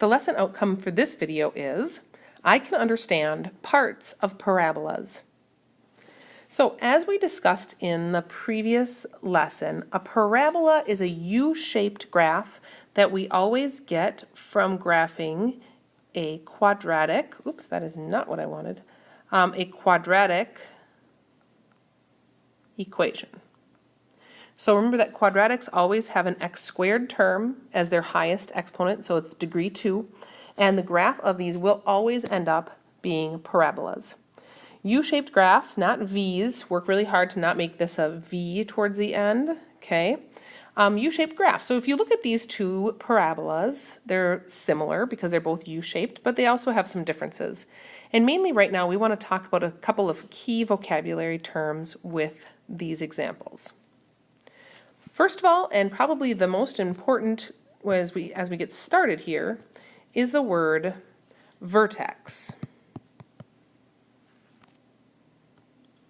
The lesson outcome for this video is, I can understand parts of parabolas. So as we discussed in the previous lesson, a parabola is a U-shaped graph that we always get from graphing a quadratic, oops, that is not what I wanted, a quadratic equation. So remember that quadratics always have an x squared term as their highest exponent, so it's degree 2, and the graph of these will always end up being parabolas. U-shaped graphs, not V's, work really hard to not make this a V towards the end, okay? U-shaped graphs. So if you look at these two parabolas, they're similar because they're both U-shaped, but they also have some differences. And mainly right now we want to talk about a couple of key vocabulary terms with these examples. First of all, and probably the most important as we get started here, is the word vertex.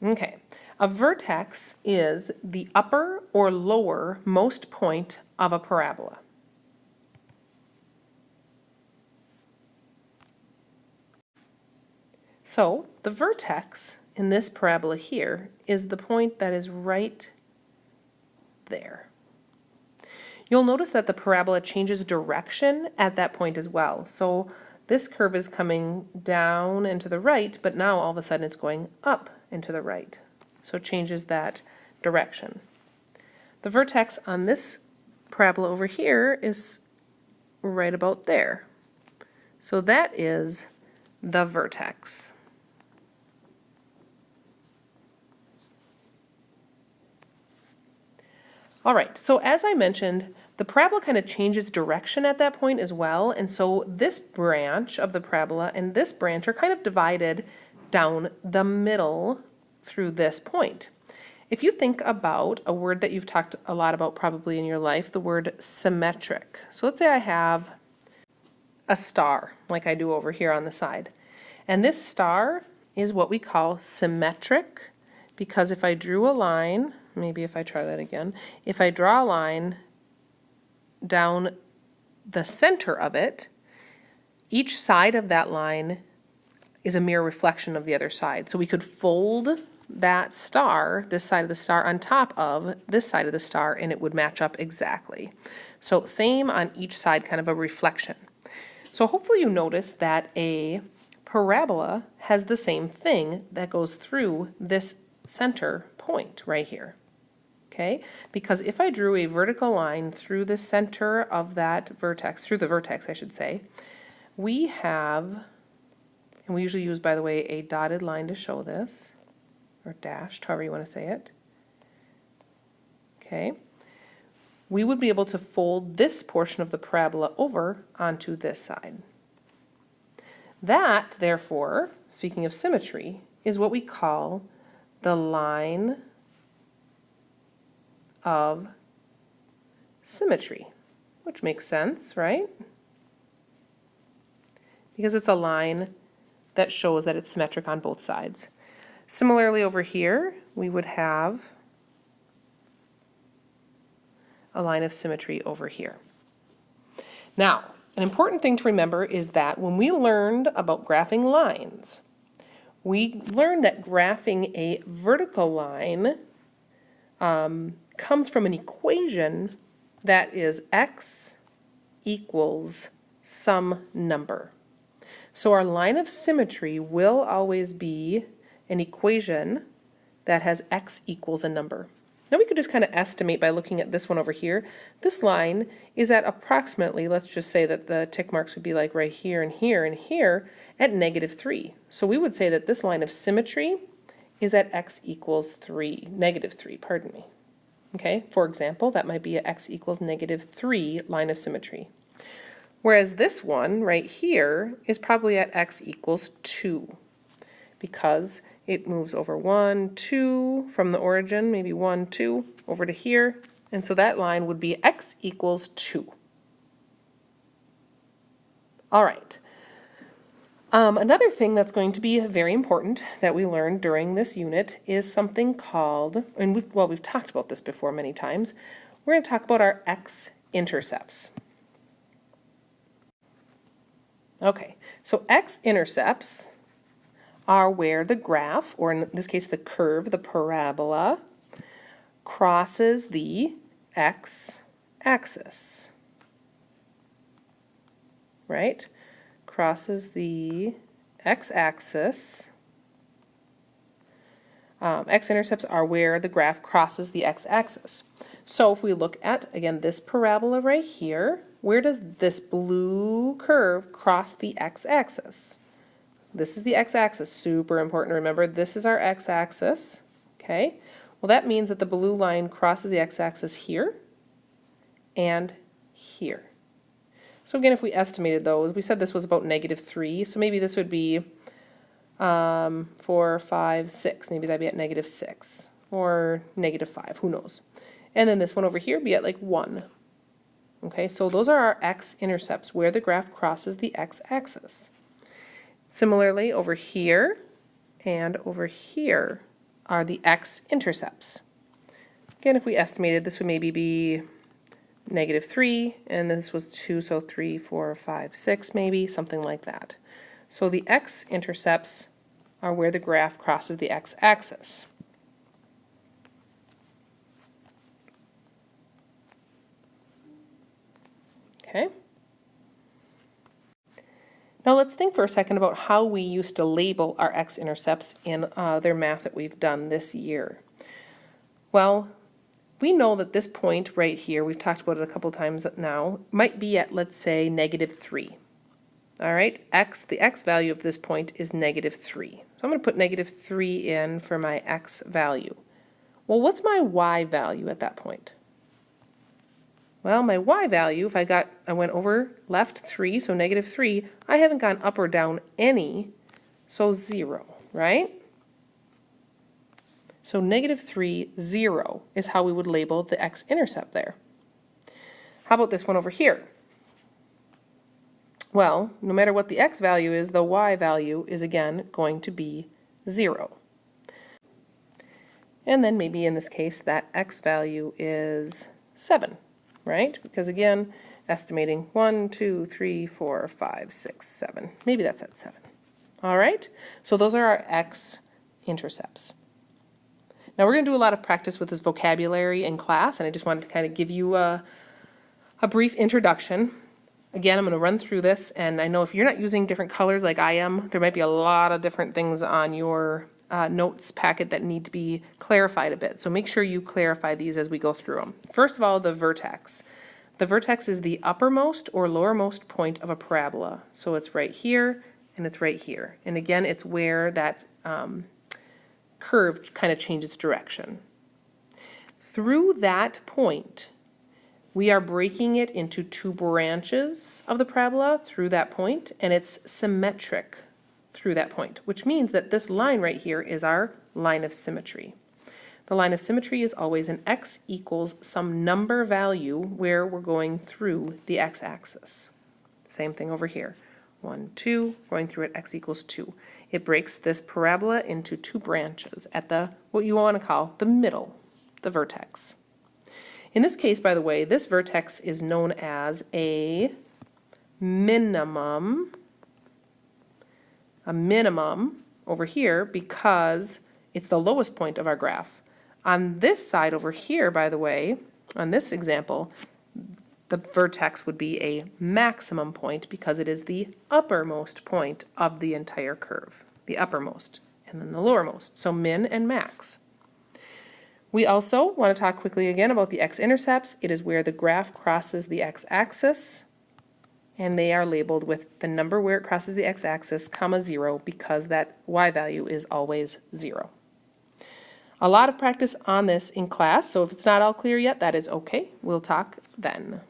Okay, a vertex is the upper or lower most point of a parabola. So the vertex in this parabola here is the point that is right there. You'll notice that the parabola changes direction at that point as well. So this curve is coming down and to the right, but now all of a sudden it's going up and to the right. So it changes that direction. The vertex on this parabola over here is right about there. So that is the vertex. All right, so as I mentioned, the parabola kind of changes direction at that point as well, and so this branch of the parabola and this branch are kind of divided down the middle through this point. If you think about a word that you've talked a lot about probably in your life, the word symmetric. So let's say I have a star, like I do over here on the side. And this star is what we call symmetric, because if I drew a line, maybe if I try that again, if I draw a line down the center of it, each side of that line is a mirror reflection of the other side. So we could fold that star, this side of the star, on top of this side of the star, and it would match up exactly. So same on each side, kind of a reflection. So hopefully you notice that a parabola has the same thing that goes through this center point right here. Okay, because if I drew a vertical line through the center of that vertex, through the vertex I should say, we have, and we usually use, by the way, a dotted line to show this, or dashed, however you want to say it. Okay, we would be able to fold this portion of the parabola over onto this side. That, therefore, speaking of symmetry, is what we call the line of symmetry, which makes sense, right? Because it's a line that shows that it's symmetric on both sides. Similarly over here, we would have a line of symmetry over here. Now, an important thing to remember is that when we learned about graphing lines, we learned that graphing a vertical line comes from an equation that is x equals some number. So our line of symmetry will always be an equation that has x equals a number. Now we could just kind of estimate by looking at this one over here. This line is at approximately, let's just say that the tick marks would be like right here and here and here at -3. So we would say that this line of symmetry is at x equals 3, -3, pardon me. Okay, for example, that might be a x equals -3 line of symmetry. Whereas this one right here is probably at x equals 2 because it moves over 1, 2 from the origin, maybe 1, 2 over to here, and so that line would be x equals 2. All right. Another thing that's going to be very important that we learned during this unit is something called, and we've talked about this before many times, we're going to talk about our X-Intercepts. Okay, so x-intercepts are where the graph, or in this case the curve, the parabola, crosses the x-axis, right? Crosses the x-axis. X-intercepts are where the graph crosses the x-axis. So if we look at, again, this parabola right here, where does this blue curve cross the x-axis? This is the x-axis, super important to remember. This is our x-axis, okay? Well, that means that the blue line crosses the x-axis here and here. So again, if we estimated those, we said this was about -3, so maybe this would be 4, 5, 6. Maybe that'd be at -6 or -5, who knows. And then this one over here be at like 1. Okay, so those are our x-intercepts, where the graph crosses the x-axis. Similarly, over here and over here are the x-intercepts. Again, if we estimated, this would maybe be -3, and this was 2, so 3, 4, 5, 6 maybe, something like that. So the x-intercepts are where the graph crosses the x-axis. Okay. Now let's think for a second about how we used to label our x-intercepts in their math that we've done this year. Well, we know that this point right here, we've talked about it a couple times now, might be at, let's say, -3. All right, the x value of this point is -3. So I'm going to put -3 in for my x value. Well, what's my y value at that point? Well, my y value, if I went over left 3, so -3, I haven't gone up or down any, so 0, right? So -3, 0 is how we would label the x-intercept there. How about this one over here? Well, no matter what the x value is, the y value is again going to be 0. And then maybe in this case that x value is 7, right? Because again, estimating 1, 2, 3, 4, 5, 6, 7. Maybe that's at 7. All right, so those are our x-intercepts. Now we're going to do a lot of practice with this vocabulary in class, and I just wanted to kind of give you a brief introduction. Again, I'm going to run through this, and I know if you're not using different colors like I am, there might be a lot of different things on your notes packet that need to be clarified a bit. So make sure you clarify these as we go through them. First of all, the vertex. The vertex is the uppermost or lowermost point of a parabola. So it's right here and it's right here. And again, it's where that curve kind of changes direction. Through that point, we are breaking it into 2 branches of the parabola through that point, and it's symmetric through that point, which means that this line right here is our line of symmetry. The line of symmetry is always an x equals some number value where we're going through the x-axis. Same thing over here. 1, 2, going through at x equals 2. It breaks this parabola into 2 branches at the, what you want to call, the middle, the vertex. In this case, by the way, this vertex is known as a minimum over here because it's the lowest point of our graph. On this side over here, by the way, on this example, the vertex would be a maximum point because it is the uppermost point of the entire curve, the uppermost, and then the lowermost, so min and max. We also want to talk quickly again about the x-intercepts. It is where the graph crosses the x-axis, and they are labeled with the number where it crosses the x-axis, comma 0, because that y value is always 0. A lot of practice on this in class, so if it's not all clear yet, that is okay. We'll talk then.